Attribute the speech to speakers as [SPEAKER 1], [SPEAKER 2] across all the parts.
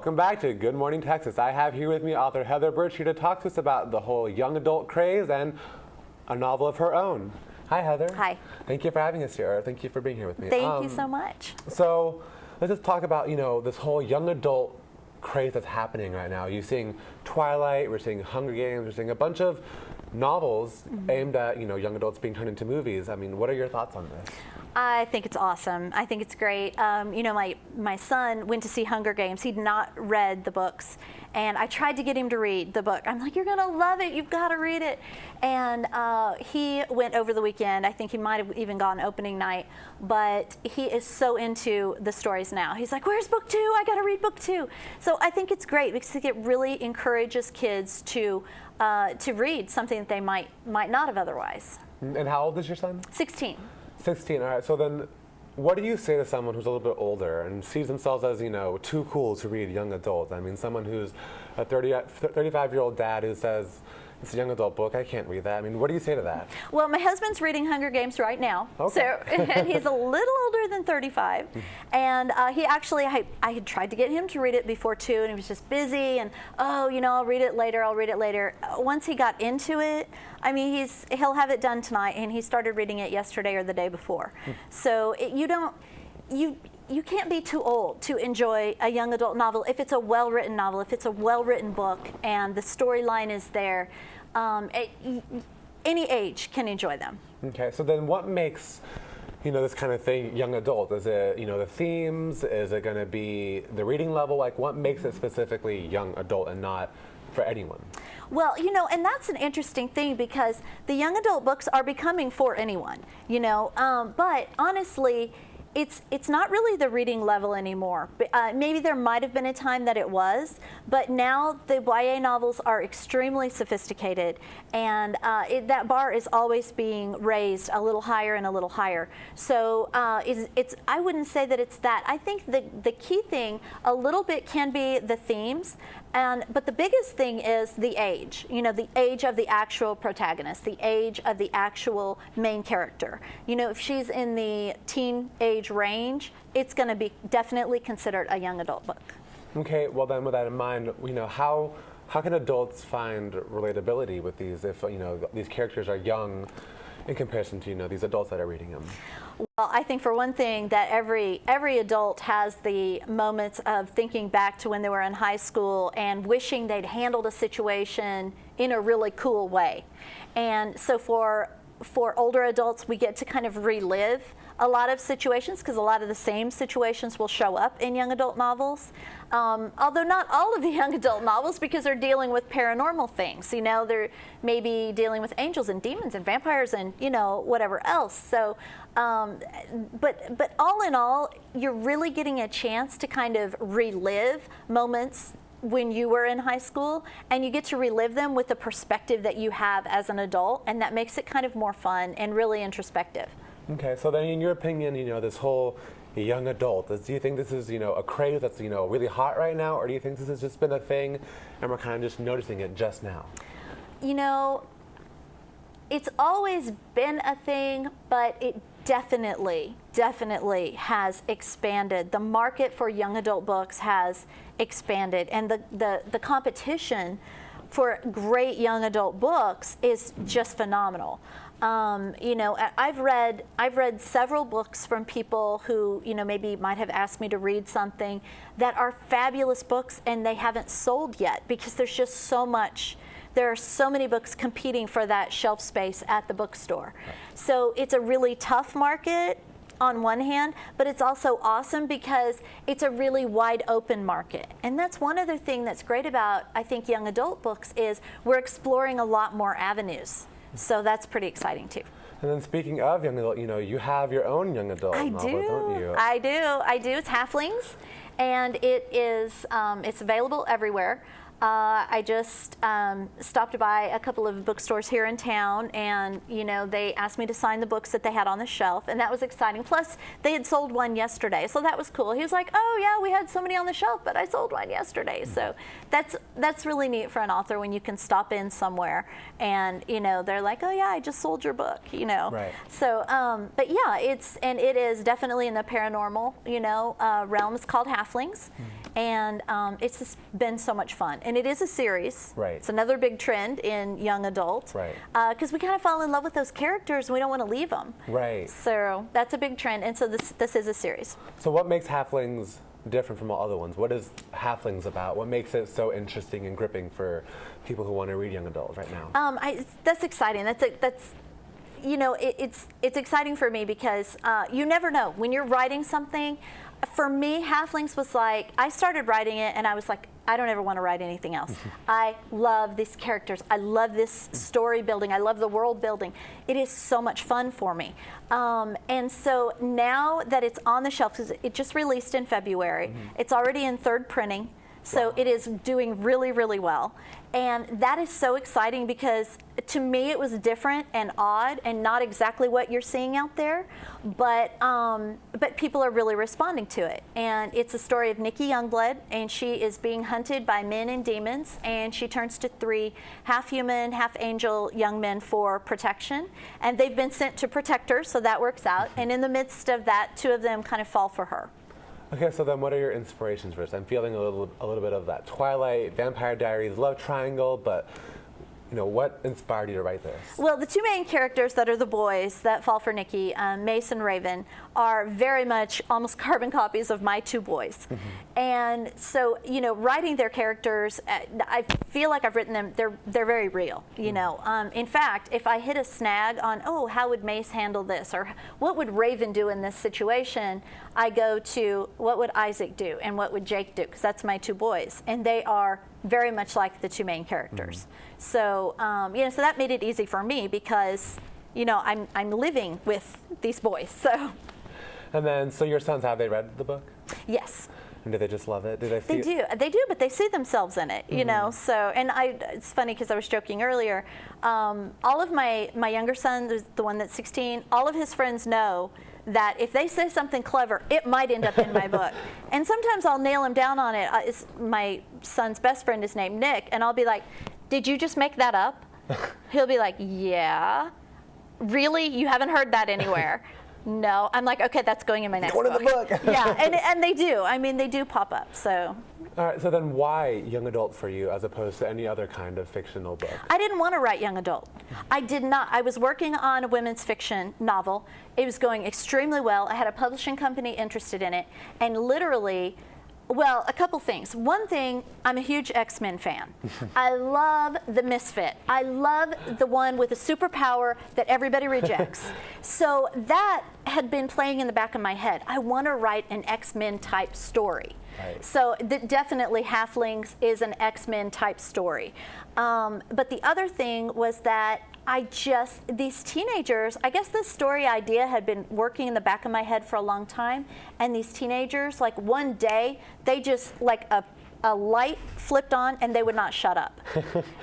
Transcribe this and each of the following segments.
[SPEAKER 1] Welcome back to Good Morning Texas. I have here with me author Heather Burch here to talk to us about the whole young adult craze and a novel of her own. Hi, Heather.
[SPEAKER 2] Hi.
[SPEAKER 1] Thank you for having us here. Thank you for being here with me.
[SPEAKER 2] Thank you so much.
[SPEAKER 1] So let's just talk about, this whole young adult craze that's happening right now. You're seeing Twilight, we're seeing Hunger Games, we're seeing a bunch of novels aimed at, young adults being turned into movies. I mean, what are your thoughts on this?
[SPEAKER 2] I think it's awesome. I think it's great. My son went to see Hunger Games. He'd not read the books, and I tried to get him to read the book. I'm like, you're gonna love it. You've got to read it. And he went over the weekend. I think he might have even gone opening night, but he is so into the stories now. He's like, where's book 2? I got to read book 2. So I think it's great because it really encourages kids to read something that they might not have otherwise.
[SPEAKER 1] And how old is your son?
[SPEAKER 2] 16.
[SPEAKER 1] 16, all right. So then what do you say to someone who's a little bit older and sees themselves as, too cool to read young adult? I mean, someone who's a 35-year-old dad who says, it's a young adult book, I can't read that. I mean, what do you say to that?
[SPEAKER 2] Well, my husband's reading Hunger Games right now.
[SPEAKER 1] Okay.
[SPEAKER 2] So, and he's a little older than 35. And he actually, I had tried to get him to read it before too, and he was just busy and, I'll read it later. Once he got into it, I mean, he'll have it done tonight, and he started reading it yesterday or the day before. So you can't be too old to enjoy a young adult novel if it's a well-written novel, if it's a well-written book and the storyline is there. Any age can enjoy them.
[SPEAKER 1] Okay, so then what makes this kind of thing young adult? Is it the themes? Is it going to be the reading level? Like, what makes it specifically young adult and not for anyone?
[SPEAKER 2] Well, and that's an interesting thing because the young adult books are becoming for anyone, but honestly, it's not really the reading level anymore. Maybe there might have been a time that it was, but now the YA novels are extremely sophisticated, and that bar is always being raised a little higher and a little higher. So I wouldn't say that it's that. I think the key thing a little bit can be the themes, but the biggest thing is the age. The age of the actual protagonist, the age of the actual main character. If she's in the teen age range, it's going to be definitely considered a young adult book.
[SPEAKER 1] Okay, well then with that in mind, how can adults find relatability with these if these characters are young in comparison to these adults that are reading them?
[SPEAKER 2] Well, I think for one thing that every adult has the moments of thinking back to when they were in high school and wishing they'd handled a situation in a really cool way. And so for older adults, we get to kind of relive a lot of situations because a lot of the same situations will show up in young adult novels. Although not all of the young adult novels, because they're dealing with paranormal things. They're maybe dealing with angels and demons and vampires and whatever else. So, but all in all, you're really getting a chance to kind of relive moments when you were in high school, and you get to relive them with the perspective that you have as an adult, and that makes it kind of more fun and really introspective.
[SPEAKER 1] Okay, so then in your opinion, this whole young adult, do you think this is, a craze that's, really hot right now, or do you think this has just been a thing and we're kind of just noticing it just now?
[SPEAKER 2] It's always been a thing, but it definitely has expanded. The market for young adult books has expanded, and the competition for great young adult books is just phenomenal. I've read several books from people who maybe might have asked me to read something that are fabulous books and they haven't sold yet because there's just so much. There are so many books competing for that shelf space at the bookstore. So it's a really tough market on one hand, but it's also awesome because it's a really wide open market. And that's one other thing that's great about, I think, young adult books is we're exploring a lot more avenues. So that's pretty exciting too.
[SPEAKER 1] And then speaking of young adult, you have your own young adult novel, don't you?
[SPEAKER 2] I do. It's Halflings, and it is it's available everywhere. I just stopped by a couple of bookstores here in town, and they asked me to sign the books that they had on the shelf, and that was exciting. Plus, they had sold one yesterday, so that was cool. He was like, "Oh yeah, we had so many on the shelf, but I sold one yesterday." So that's really neat for an author when you can stop in somewhere and they're like, "Oh yeah, I just sold your book,"
[SPEAKER 1] Right.
[SPEAKER 2] So, but yeah, it is definitely in the paranormal realm. It's called Halflings, and it's just been so much fun. And it is a series.
[SPEAKER 1] Right.
[SPEAKER 2] It's another big trend in young adult.
[SPEAKER 1] Right.
[SPEAKER 2] Because we kind of fall in love with those characters and we don't want to leave them.
[SPEAKER 1] Right.
[SPEAKER 2] So that's a big trend. And so this is a series.
[SPEAKER 1] So what makes Halflings different from all other ones? What is Halflings about? What makes it so interesting and gripping for people who want to read young adult right now?
[SPEAKER 2] That's exciting. It's exciting for me because you never know when you're writing something. For me, Halflings was like, I started writing it and I was like, I don't ever want to write anything else. I love these characters. I love this story building. I love the world building. It is so much fun for me. And so now that it's on the shelf, because it just released in February, it's already in third printing. So it is doing really, really well. And that is so exciting because to me it was different and odd and not exactly what you're seeing out there, but people are really responding to it. And it's a story of Nikki Youngblood, and she is being hunted by men and demons, and she turns to 3 half-human, half-angel young men for protection. And they've been sent to protect her, so that works out. And in the midst of that, 2 of them kind of fall for her.
[SPEAKER 1] Okay, so then what are your inspirations for this? I'm feeling a little bit of that Twilight, Vampire Diaries, love triangle, but what inspired you to write this?
[SPEAKER 2] Well, the 2 main characters that are the boys that fall for Nikki, Mace and Raven, are very much almost carbon copies of my 2 boys. And so, writing their characters, I feel like I've written them, they're very real, In fact, if I hit a snag on, how would Mace handle this? Or what would Raven do in this situation? I go to, what would Isaac do? And what would Jake do? Because that's my 2 boys. And they are very much like the 2 main characters. So, so that made it easy for me because, I'm living with these boys. So.
[SPEAKER 1] And then, so your sons, have they read the book?
[SPEAKER 2] Yes.
[SPEAKER 1] And do they just love it? Do they see
[SPEAKER 2] They do, but they see themselves in it, So, and it's funny because I was joking earlier. All of my younger son, the one that's 16, all of his friends know that if they say something clever, it might end up in my book. And sometimes I'll nail him down on it. My son's best friend is named Nick, and I'll be like, "Did you just make that up?" He'll be like, "Yeah." "Really? You haven't heard that anywhere?" "No." I'm like, "Okay, that's going in my next book."
[SPEAKER 1] Going in the book.
[SPEAKER 2] Yeah, and they do. I mean, they do pop up. So.
[SPEAKER 1] All right, so then why young adult for you as opposed to any other kind of fictional book?
[SPEAKER 2] I didn't want to write young adult. I did not. I was working on a women's fiction novel. It was going extremely well. I had a publishing company interested in it. And literally, well, a couple things. One thing, I'm a huge X-Men fan. I love the misfit. I love the one with a superpower that everybody rejects. So that had been playing in the back of my head. I want to write an X-Men type story.
[SPEAKER 1] Right.
[SPEAKER 2] So definitely Halflings is an X-Men type story. But the other thing was that these teenagers, I guess this story idea had been working in the back of my head for a long time. And these teenagers, like one day, they just like a light flipped on and they would not shut up.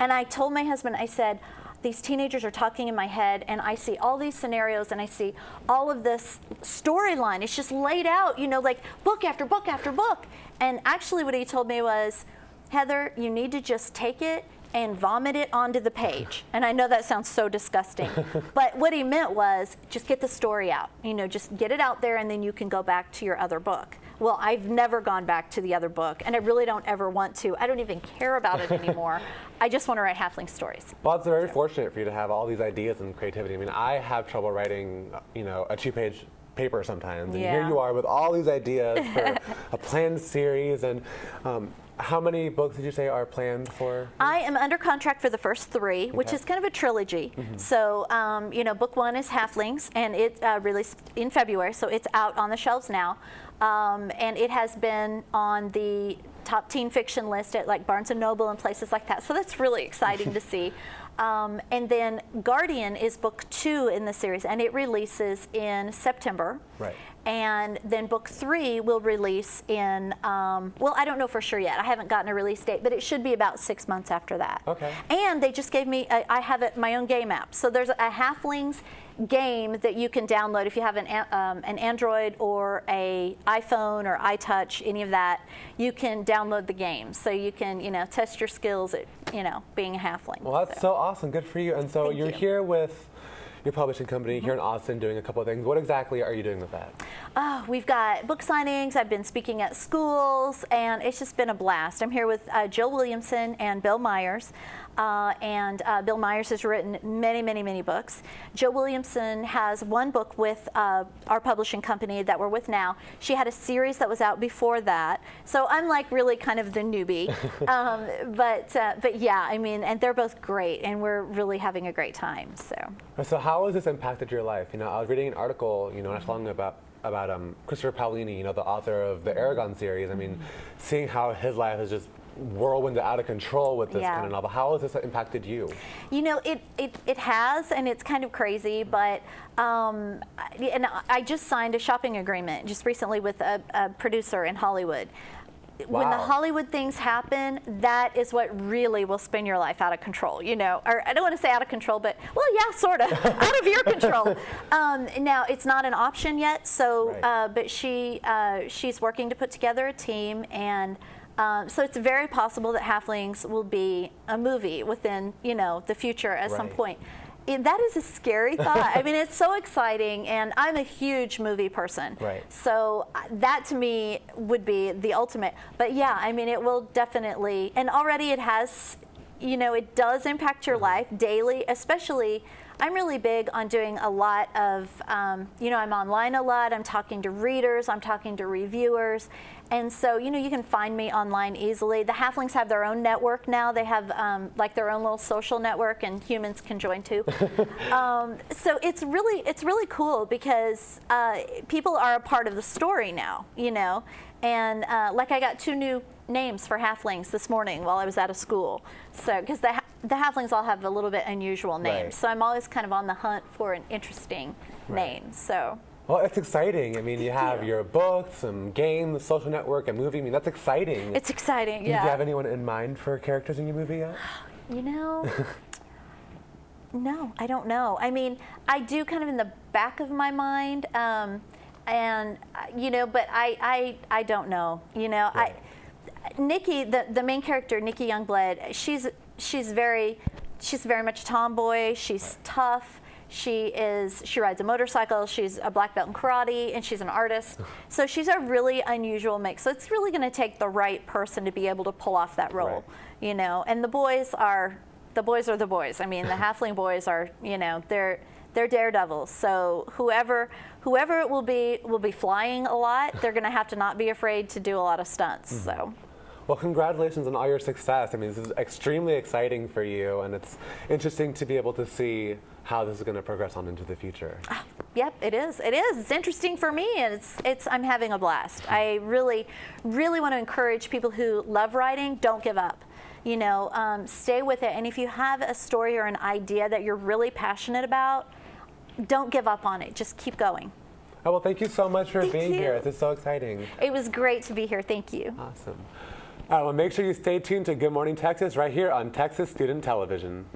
[SPEAKER 2] And I told my husband, I said, these teenagers are talking in my head and I see all these scenarios and I see all of this storyline. It's just laid out, like book after book after book. And actually what he told me was, "Heather, you need to just take it and vomit it onto the page." And I know that sounds so disgusting, but what he meant was just get the story out, just get it out there and then you can go back to your other book. Well, I've never gone back to the other book, and I really don't ever want to. I don't even care about it anymore. I just want to write Halfling stories.
[SPEAKER 1] Well, it's very fortunate for you to have all these ideas and creativity. I mean, I have trouble writing, a 2-page paper sometimes, and here you are with all these ideas for a planned series. And how many books did you say are planned for?
[SPEAKER 2] I am under contract for the first 3, which is kind of a trilogy. So, book 1 is Halflings, and it released in February, so it's out on the shelves now. And it has been on the top teen fiction list at like Barnes & Noble and places like that. So that's really exciting to see. And then Guardian is book 2 in the series, and it releases in September.
[SPEAKER 1] Right.
[SPEAKER 2] And then book 3 will release in, well, I don't know for sure yet. I haven't gotten a release date, but it should be about 6 months after that.
[SPEAKER 1] Okay.
[SPEAKER 2] And they just gave me, I have my own game app. So there's a Halflings game that you can download if you have an Android or a iPhone or iTouch, any of that. You can download the game, so you can, test your skills at, being a Halfling.
[SPEAKER 1] Well, that's so awesome. Good for you. And so
[SPEAKER 2] Thank
[SPEAKER 1] you're
[SPEAKER 2] you.
[SPEAKER 1] here with your publishing company here in Austin doing a couple of things. What exactly are you doing with that?
[SPEAKER 2] Oh, we've got book signings. I've been speaking at schools, and it's just been a blast. I'm here with Jill Williamson and Bill Myers. Bill Myers has written many, many, many books. Jill Williamson has one book with our publishing company that we're with now. She had a series that was out before that. So I'm like really kind of the newbie. But yeah, I mean, and they're both great, and we're really having a great time.
[SPEAKER 1] So how has this impacted your life? I was reading an article, not too long ago about Christopher Paolini, the author of the Aragon series. I mean, seeing how his life is just whirlwind out of control with this kind of novel. How has this impacted you?
[SPEAKER 2] It has, and it's kind of crazy, but and I just signed a shopping agreement just recently with a producer in Hollywood.
[SPEAKER 1] Wow.
[SPEAKER 2] When the Hollywood things happen, that is what really will spin your life out of control, Or I don't want to say out of control, but, well, yeah, sort of, out of your control. Now, it's not an option yet, so,
[SPEAKER 1] right.
[SPEAKER 2] but she's working to put together a team, and so it's very possible that Halflings will be a movie within, the future at some point. That is a scary thought. I mean, it's so exciting, and I'm a huge movie person.
[SPEAKER 1] Right.
[SPEAKER 2] So that to me would be the ultimate. But yeah, I mean, it will definitely, and already it has, it does impact your life daily, especially. I'm really big on doing a lot of, I'm online a lot, I'm talking to readers, I'm talking to reviewers, and so, you can find me online easily. The Halflings have their own network now. They have like their own little social network, and humans can join too. So it's really cool because people are a part of the story now, and like I got 2 new names for Halflings this morning while I was out of school. So, because the Halflings all have a little bit unusual names.
[SPEAKER 1] Right.
[SPEAKER 2] So I'm always kind of on the hunt for an interesting name. So.
[SPEAKER 1] Well, it's exciting. I mean, you have your books, some games, social network, a movie. I mean, that's exciting.
[SPEAKER 2] It's exciting,
[SPEAKER 1] Do you have anyone in mind for characters in your movie yet?
[SPEAKER 2] No, I don't know. I mean, I do kind of in the back of my mind, but I don't know.
[SPEAKER 1] Right.
[SPEAKER 2] Nikki, the main character, Nikki Youngblood, she's very much tomboy. She's tough. She rides a motorcycle. She's a black belt in karate, and she's an artist. So she's a really unusual mix. So it's really going to take the right person to be able to pull off that role, And the boys are the boys. I mean, the Halfling boys are, they're daredevils. So whoever it will be flying a lot. They're going to have to not be afraid to do a lot of stunts. So.
[SPEAKER 1] Well, congratulations on all your success. I mean, this is extremely exciting for you, and it's interesting to be able to see how this is going to progress on into the future.
[SPEAKER 2] Yep, it is. It's interesting for me, and I'm having a blast. I really, really want to encourage people who love writing, don't give up. Stay with it. And if you have a story or an idea that you're really passionate about, don't give up on it. Just keep going.
[SPEAKER 1] Oh, well, thank you so much for being here. This is so exciting.
[SPEAKER 2] It was great to be here. Thank you.
[SPEAKER 1] Awesome. All right, well, make sure you stay tuned to Good Morning Texas right here on Texas Student Television.